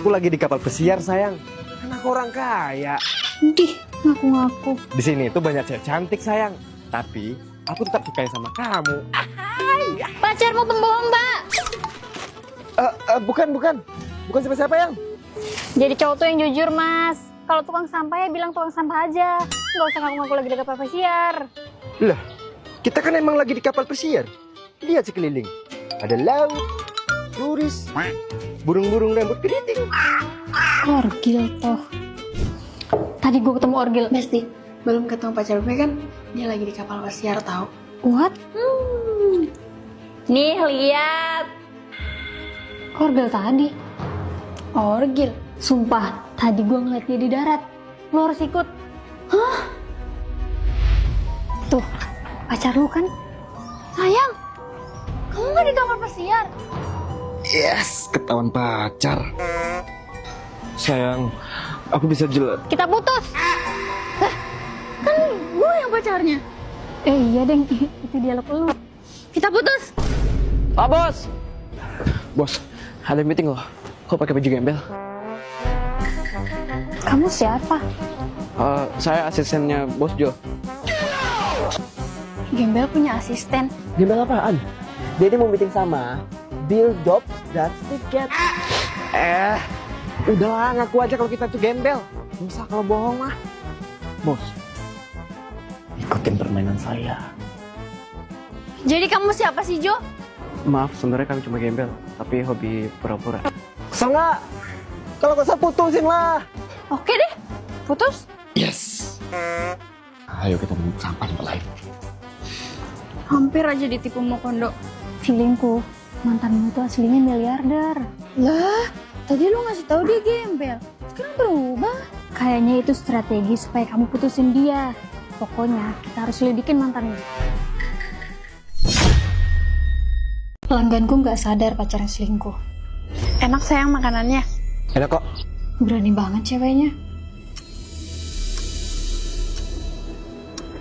Aku lagi di kapal pesiar sayang. Kan aku orang kaya. Dih, ngaku-ngaku. Di sini tuh banyak cewek cantik sayang. Tapi aku tetap suka sama kamu. Pacarmu pembohong, Mbak. Bukan siapa-siapa yang. Jadi cowok tuh yang jujur, Mas. Kalau tukang sampah ya bilang tukang sampah aja. Nggak usah ngaku-ngaku lagi di kapal pesiar. Lah, kita kan emang lagi di kapal pesiar. Lihat sekeliling. Ada laut, turis, burung-burung rambut keriting. Orgil toh. Tadi gue ketemu Orgil. Besti, belum ketemu pacar gue kan? Dia lagi di kapal pesiar tau. What? Nih, lihat. Orgil tadi. Orgil? Sumpah, tadi gue ngeliat dia di darat. Lo harus ikut. Hah? Tuh, pacar lu kan? Sayang, kamu gak di kapal pesiar? Yes, ketahuan pacar. Sayang, aku bisa jelas. Kita putus. Kan gue yang pacarnya. Iya, Deng. Itu dialog lu. Kita putus. Pak bos. Bos, ada meeting loh. Kok pakai baju gembel? Kamu siapa? Saya asistennya Bos Jo. Gembel punya asisten. Gembel apaan? Dia ini mau meeting sama Bill Jobs dan Steve Jobs. Udahlah ngaku aja kalau kita tuh gembel. Gak usah kalau bohong mah. Bos, ikutin permainan saya. Jadi kamu siapa sih, Jo? Maaf, sebenarnya kami cuma gembel, tapi hobi pura-pura. Kesel nggak? Kalau kesel putusin lah. Oke deh, putus. Yes. Ayo kita menuju sampah tempat lain. Hampir aja ditipu Mokondo. Feelingku, mantanmu itu aslinya miliarder. Lah, tadi lu ngasih tahu dia gembel. Sekarang berubah. Kayaknya itu strategi supaya kamu putusin dia. Pokoknya kita harus lidikin mantannya. Pelangganku nggak sadar pacarnya selingkuh. Enak sayang makanannya. Enak kok. Berani banget ceweknya.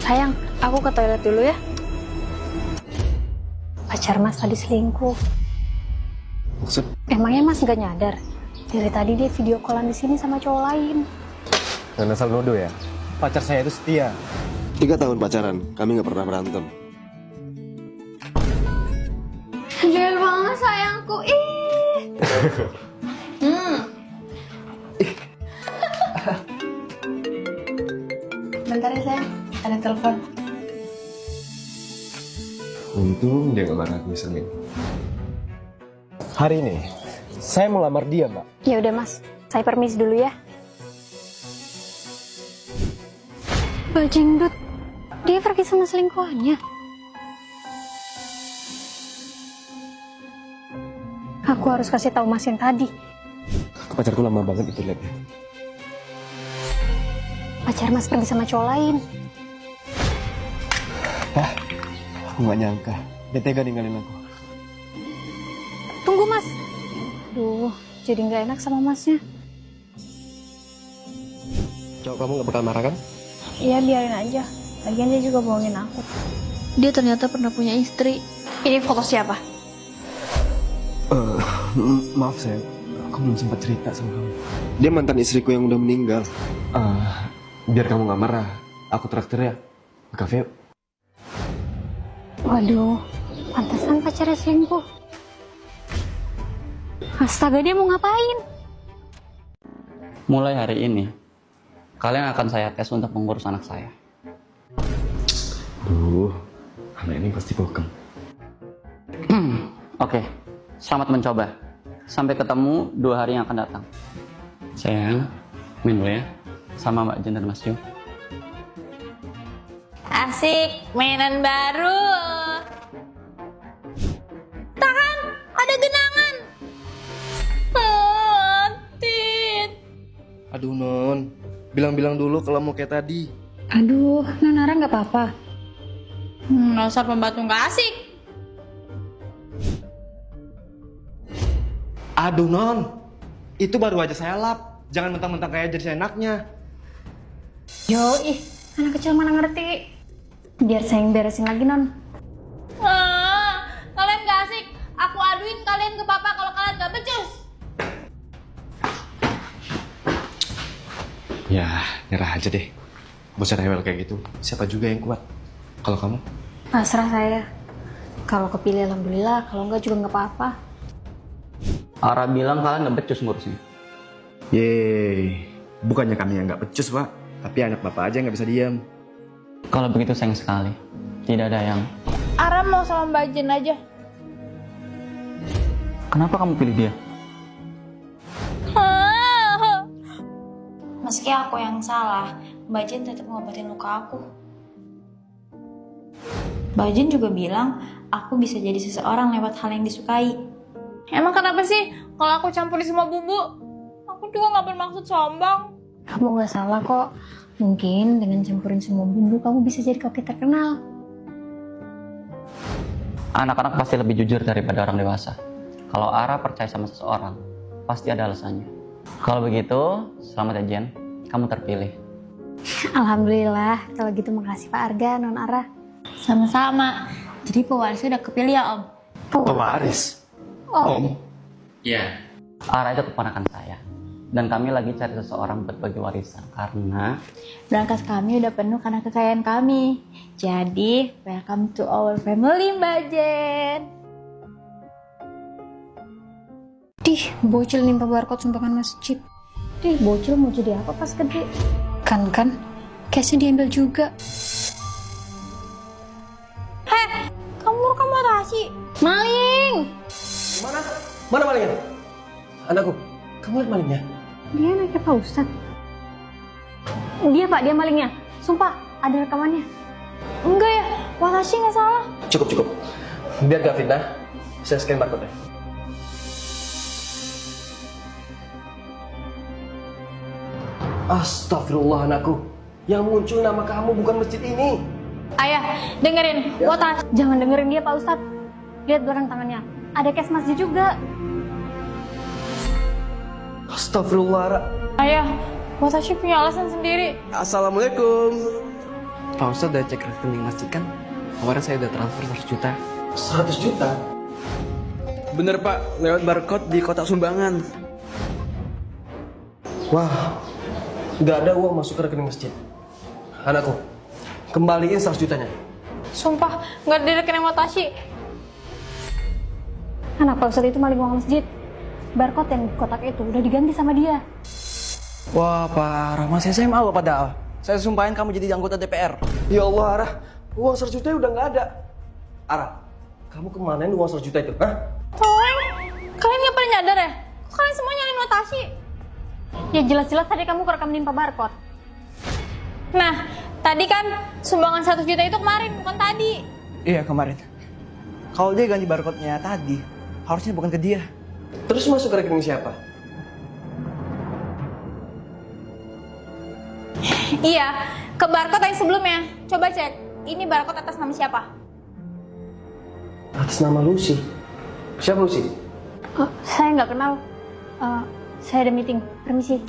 Sayang, aku ke toilet dulu ya. Pacar Mas tadi selingkuh. Maksud? Emangnya Mas nggak nyadar? Dari tadi dia video callan di sini sama cowok lain. Nggak asal nuduh ya. Pacar saya itu setia. 3 tahun pacaran, kami nggak pernah berantem. Gel banget sayangku. Bentar ya sayang, ada telepon. Untung dia nggak marah aku isengin. Hari ini, saya mau lamar dia, Mbak. Ya udah Mas, saya permisi dulu ya. Bajingdut, dia pergi sama selingkuhannya. Aku harus kasih tahu Mas yang tadi. Pacarku lama banget itu liatnya. Pacar Mas pergi sama cowok lain. Aku nggak nyangka. Dia tega ninggalin aku. Tunggu Mas. Duh, jadi nggak enak sama Masnya. Cowok kamu nggak bakal marah kan? Iya biarin aja. Lagian dia juga bohongin aku. Dia ternyata pernah punya istri. Ini foto siapa? Maaf saya, aku belum sempat cerita sama kamu. Dia mantan istriku yang udah meninggal. Biar kamu nggak marah, aku traktir ya. Ke kafe yuk. Waduh, pantesan pacarnya selingkuh. Astaga, dia mau ngapain? Mulai hari ini, kalian akan saya tes untuk mengurus anak saya. Duh, anak ini pasti bokem. Oke, selamat mencoba. Sampai ketemu 2 hari yang akan datang. Sayang, main dulu ya. Sama Mbak Jen dan Mas Jo. Asik, mainan baru. Tahan, ada genangan. Tit. Aduh Non, bilang-bilang dulu kalau mau kayak tadi. Aduh, Nonara nggak apa-apa. Dasar pembantu nggak asik. Aduh Non, itu baru aja saya lap. Jangan mentang-mentang kayak jadi seenaknya. Yo, anak kecil mana ngerti. Biar saya yang beresin lagi, Non. Kalian nggak asik. Aku aduin kalian ke papa kalau kalian nggak becus. Ya, nyerah aja deh. Gak usah rewel kayak gitu. Siapa juga yang kuat? Kalau kamu? Pasrah saya. Kalau kepilih alhamdulillah, kalau enggak juga nggak apa-apa. Ara bilang kalian nggak becus ngurusnya. Yeay, bukannya kami yang nggak becus, Pak. Tapi anak bapak aja nggak bisa diam. Kalau begitu sayang sekali. Tidak ada yang... Ara mau sama Mbak Jen aja. Kenapa kamu pilih dia? Meski aku yang salah, Mbak Jen tetap ngobatin luka aku. Mbak Jen juga bilang, aku bisa jadi seseorang lewat hal yang disukai. Emang kenapa sih kalau aku campurin semua bumbu? Aku juga gak bermaksud sombong. Kamu nggak salah kok. Mungkin dengan campurin semua bumbu, kamu bisa jadi koki terkenal. Anak-anak pasti lebih jujur daripada orang dewasa. Kalau Ara percaya sama seseorang, pasti ada alasannya. Kalau begitu, selamat ya Jen. Kamu terpilih. Alhamdulillah. Kalau gitu makasih Pak Arga, Non Ara. Sama-sama. Jadi pewarisnya udah kepilih ya Om? Pewaris. Oh. Iya. Ara itu keponakan saya. Dan kami lagi cari seseorang buat bagi warisan. Karena Berangkas kami udah penuh karena kekayaan kami. Jadi, welcome to our family Mbak Jen. Dih, bocil nimpa barcode sumbangan masjid. Dih, bocil mau jadi apa pas gede? Kan, cashnya diambil juga. Kamu rekam Watashi. Maling! Mana? Mana malingnya? Anakku, kamu lihat malingnya? Dia anaknya Pak Ustadz. Dia Pak, dia malingnya. Sumpah, ada rekamannya. Enggak ya, Watashi nggak salah. Cukup. Biar gak fitnah, saya scan barcode-nya. Astagfirullah anakku. Yang muncul nama kamu bukan masjid ini. Ayah, dengerin. Watashi. Jangan dengerin dia Pak Ustadz. Lihat belakang tangannya. Ada cash masjid juga. Astagfirullah. Ra. Ayah, Watashi punya alasan sendiri. Assalamualaikum. Pak Ustadz udah cek rekening masjid kan? Kemarin saya udah transfer 100 juta. 100 juta? Bener Pak, lewat barcode di kotak sumbangan. Wah, nggak ada uang masuk ke rekening masjid. Anakku, kembaliin 100 jutanya. Sumpah, nggak ada di rekening Watashi. Anak Pak Ustadz itu maling uang masjid. Barcode yang di kotak itu udah diganti sama dia. Wah Pak Rahmat, saya SMA loh padahal. Saya sumpahin kamu jadi anggota DPR. Ya Allah, Ara, uang 100 juta udah nggak ada. Ara, kamu kemanain uang 100 juta itu? Hah? Tolong, kalian nggak pada nyadar ya? Kok kalian semua nyalain Watashi? Ya jelas-jelas tadi kamu kerekam nimpa barcode. Nah, tadi kan sumbangan 100 juta itu kemarin, bukan tadi. Iya kemarin. Kalau dia ganti barcode-nya tadi, harusnya bukan ke dia. Terus masuk ke rekening siapa? Iya, ke barcode yang sebelumnya. Coba cek, ini barcode atas nama siapa? Atas nama Lucy. Siapa Lucy? Oh, saya nggak kenal. Saya ada meeting. Permisi.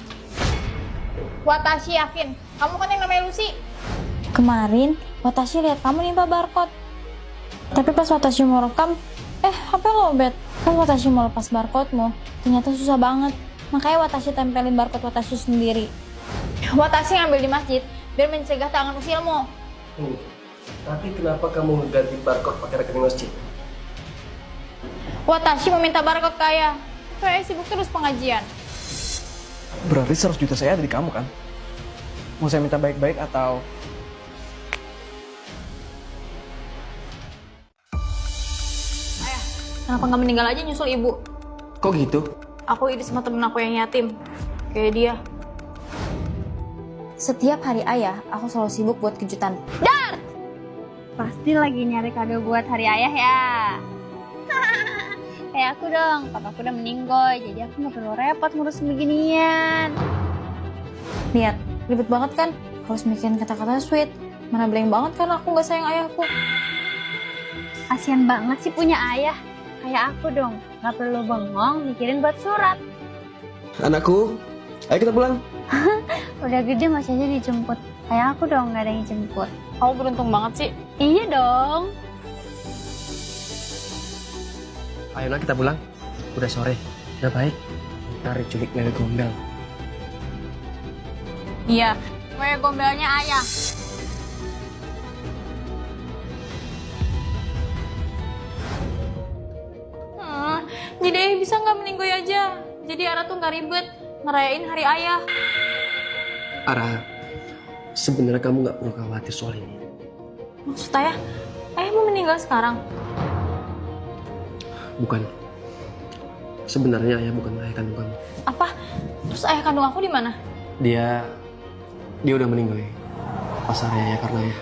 Watashi yakin, kamu kan yang namanya Lucy. Kemarin, Watashi lihat kamu nimpa barcode. Tapi pas Watashi mau rekam, HP lowbat. Pas Watashi mau lepas barcode-mu, ternyata susah banget. Makanya Watashi tempelin barcode Watashi sendiri. Watashi ngambil di masjid, biar mencegah tangan usilmu. Tapi kenapa kamu ngeganti barcode pakai rekening masjid? Watashi meminta barcode kaya. Kayak sibuk terus pengajian. Berarti 100 juta saya ada di kamu kan? Mau saya minta baik-baik atau... Kenapa nggak meninggal aja nyusul ibu? Kok gitu? Aku iri sama temen aku yang yatim. Kayak dia. Setiap hari ayah, aku selalu sibuk buat kejutan. Pasti lagi nyari kado buat hari ayah ya. Kayak aku dong, papaku udah meninggal, jadi aku nggak perlu repot ngurus beginian. Lihat, ribet banget kan? Harus mikirin kata-kata sweet. Mana blank banget kan aku nggak sayang ayahku. Kasian banget sih punya ayah. Kayak aku dong, nggak perlu bengong mikirin buat surat. Anakku, ayo kita pulang. Udah gede masih aja dijemput. Kayak aku dong, nggak ada yang jemput. Kamu beruntung banget sih. Iya dong. Ayolah kita pulang. Udah sore, udah baik. Tarik culik lele gombel. Iya, gue gombelnya ayah. Jadi ayah bisa nggak meninggoy aja? Jadi Ara tuh nggak ribet ngerayain hari ayah. Ara, sebenarnya kamu nggak perlu khawatir soal ini. Maksud ayah mau meninggal sekarang? Bukan. Sebenarnya ayah bukan ayah kandung kamu. Apa? Terus ayah kandung aku di mana? Dia udah meninggal ya. Pas ayah karena ayah.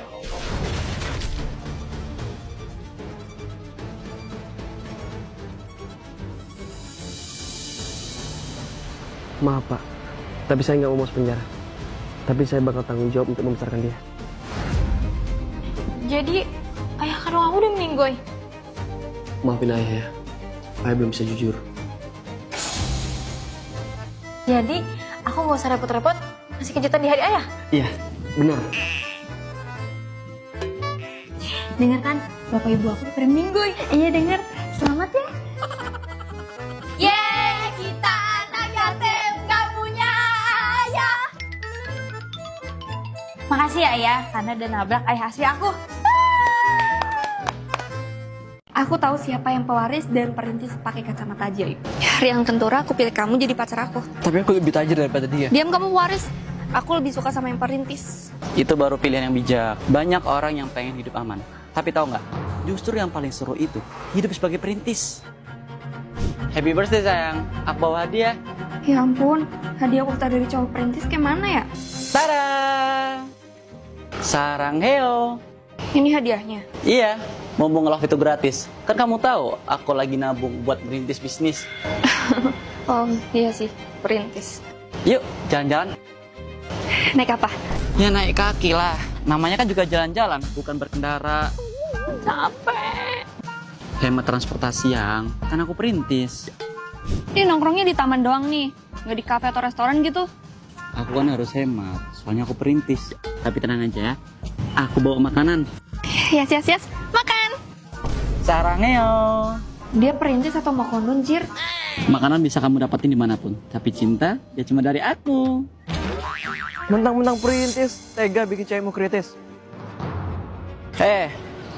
Maaf Pak, tapi saya nggak mau masuk penjara. Tapi saya bakal tanggung jawab untuk membesarkan dia. Jadi ayah kandung aku udah meninggoy. Maafin ayah ya, ayah belum bisa jujur. Jadi aku nggak usah repot-repot ngasih kejutan di hari ayah. Iya, benar. Dengar kan, bapak ibu aku udah pada meninggoy. Iya denger, selamat ya. Yeay, kita anak yatim gak punya ayah. Makasih ya ayah, karena udah nabrak ayah asli aku. Aku tahu siapa yang pewaris dan perintis pakai kacamata ajaib. Riang Kentura, aku pilih kamu jadi pacar aku. Tapi aku lebih tajir daripada dia. Diam kamu pewaris. Aku lebih suka sama yang perintis. Itu baru pilihan yang bijak. Banyak orang yang pengen hidup aman. Tapi tahu nggak? Justru yang paling seru itu hidup sebagai perintis. Happy birthday sayang. Aku bawa hadiah. Ya ampun, hadiah ulta dari cowok perintis kayak mana ya? Tada! Sarang heo. Ini hadiahnya. Iya, mumpung nge-love itu gratis. Kan kamu tahu aku lagi nabung buat merintis bisnis. Oh iya sih, perintis. Yuk, jalan-jalan. Naik apa? Ya naik kaki lah. Namanya kan juga jalan-jalan, bukan berkendara. Capek. Hemat transportasi yang, kan aku perintis. Ini nongkrongnya di taman doang nih, nggak di kafe atau restoran gitu. Aku kan harus hemat, soalnya aku perintis. Tapi tenang aja ya, aku bawa makanan. Yes, makan. Sarangeo. Dia perintis atau mau kondon, Jir? Makanan bisa kamu dapetin dimanapun, tapi cinta ya cuma dari aku. Mentang-mentang perintis, tega bikin cewekmu kritis.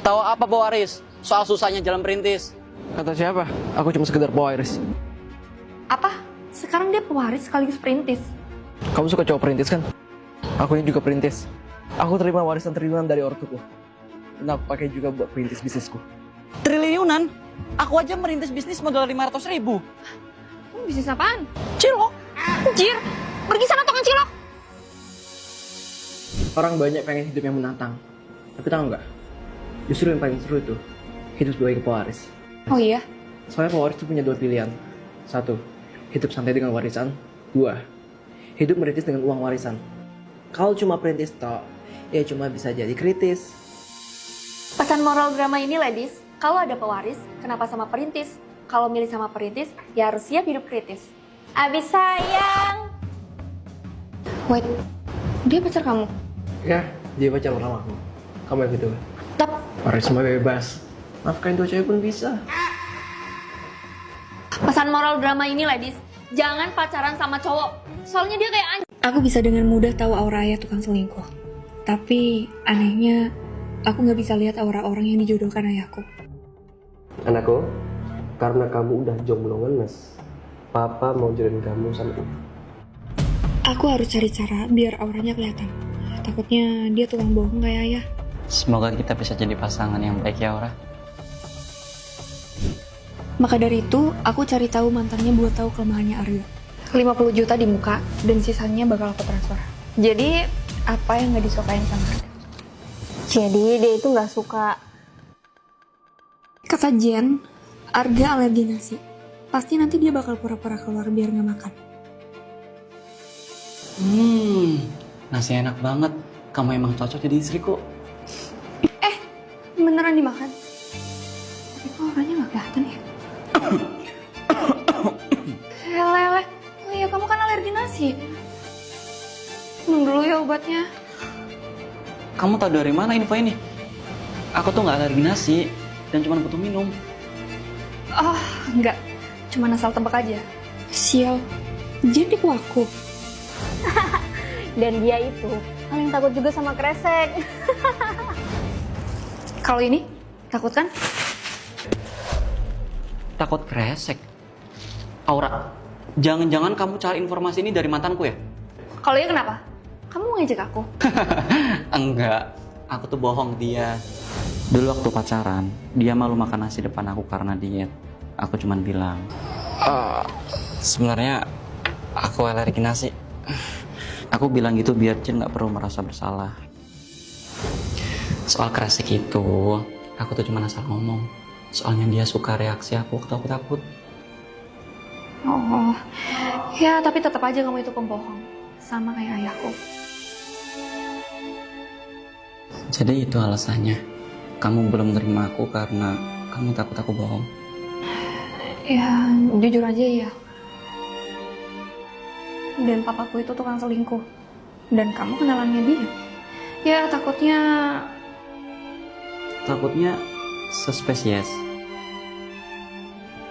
Tahu apa pewaris? Soal susahnya jalan perintis. Kata siapa? Aku cuma sekedar pewaris. Apa? Sekarang dia pewaris sekaligus perintis. Kamu suka cowok perintis kan? Aku ini juga perintis. Aku terima warisan triliunan dari ortuku. Dan aku pakai juga buat perintis bisnisku. Triliunan? Aku aja merintis bisnis modal 500.000. Bisnis apaan? Cilok. Jir, pergi sana tukang cilok. Orang banyak pengen hidup yang menantang. Tapi tahu nggak? Justru yang paling seru itu hidup sebagai pewaris. Oh iya? Soalnya pewaris itu punya dua pilihan. Satu, hidup santai dengan warisan. Dua, hidup merintis dengan uang warisan. Kalau cuma perintis toh, ya cuma bisa jadi kritis. Pesan moral drama ini, ladies. Kalau ada pewaris, kenapa sama perintis? Kalau milih sama perintis, ya harus siap hidup kritis. Abis sayang. Wait, dia pacar kamu? Ya, dia pacar pertama aku. Kamu yang gitu. Tap. Waris semua bebas. Nafkain tuh cewek pun bisa. Pesan moral drama ini, ladies. Jangan pacaran sama cowok. Soalnya dia kayak anjing. Aku bisa dengan mudah tahu aura ayah tukang selingkuh. Tapi anehnya, aku nggak bisa lihat aura orang yang dijodohkan ayahku. Anakku, karena kamu udah jomblo ngenes, Papa mau jodohin kamu sama ibu. Aku harus cari cara biar auranya kelihatan. Takutnya dia tukang bohong kayak ayah. Semoga kita bisa jadi pasangan yang baik ya, Aura. Maka dari itu, aku cari tahu mantannya buat tahu kelemahannya Aryo. 50 juta di muka, dan sisanya bakal aku transfer. Jadi, apa yang nggak disukain sama Aryo? Jadi dia itu nggak suka. Kata Jen, Arga alergi nasi. Pasti nanti dia bakal pura-pura keluar biar nggak makan. Nasi enak banget. Kamu emang cocok jadi istriku. Beneran dimakan? Tapi kok orangnya nggak kelihatan ya? Lele, oh iya kamu kan alergi nasi. Minum dulu ya obatnya. Kamu tahu dari mana info ini? Aku tuh nggak alergi nasi dan cuma butuh minum. Oh, enggak. Cuma asal tebak aja. Sial, Jen tipu aku. Dan dia itu paling takut juga sama kresek. Kalau ini, takut kan? Takut kresek. Aura, jangan-jangan kamu cari informasi ini dari mantanku ya? Kalau iya kenapa? Kamu mau ngajak aku? Enggak, aku tuh bohong dia. Dulu waktu pacaran, dia malu makan nasi depan aku karena diet. Aku cuman bilang, sebenarnya aku alergi nasi. Aku bilang gitu biar Jen nggak perlu merasa bersalah. Soal kresek itu, aku tuh cuma asal ngomong. Soalnya dia suka reaksi aku waktu aku takut. Oh, ya tapi tetap aja kamu itu pembohong. Sama kayak ayahku. Jadi itu alasannya. Kamu belum nerima aku karena kamu takut aku bohong. Ya, jujur aja ya. Dan papaku itu tukang selingkuh. Dan kamu kenalannya dia. Ya, Takutnya sespesies.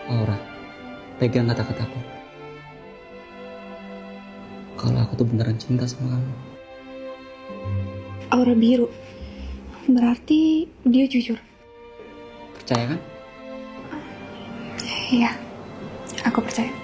Aura, pegang kata-kataku. Kalau aku tuh beneran cinta sama kamu. aura biru. Berarti dia jujur. Percaya kan? Iya, aku percaya.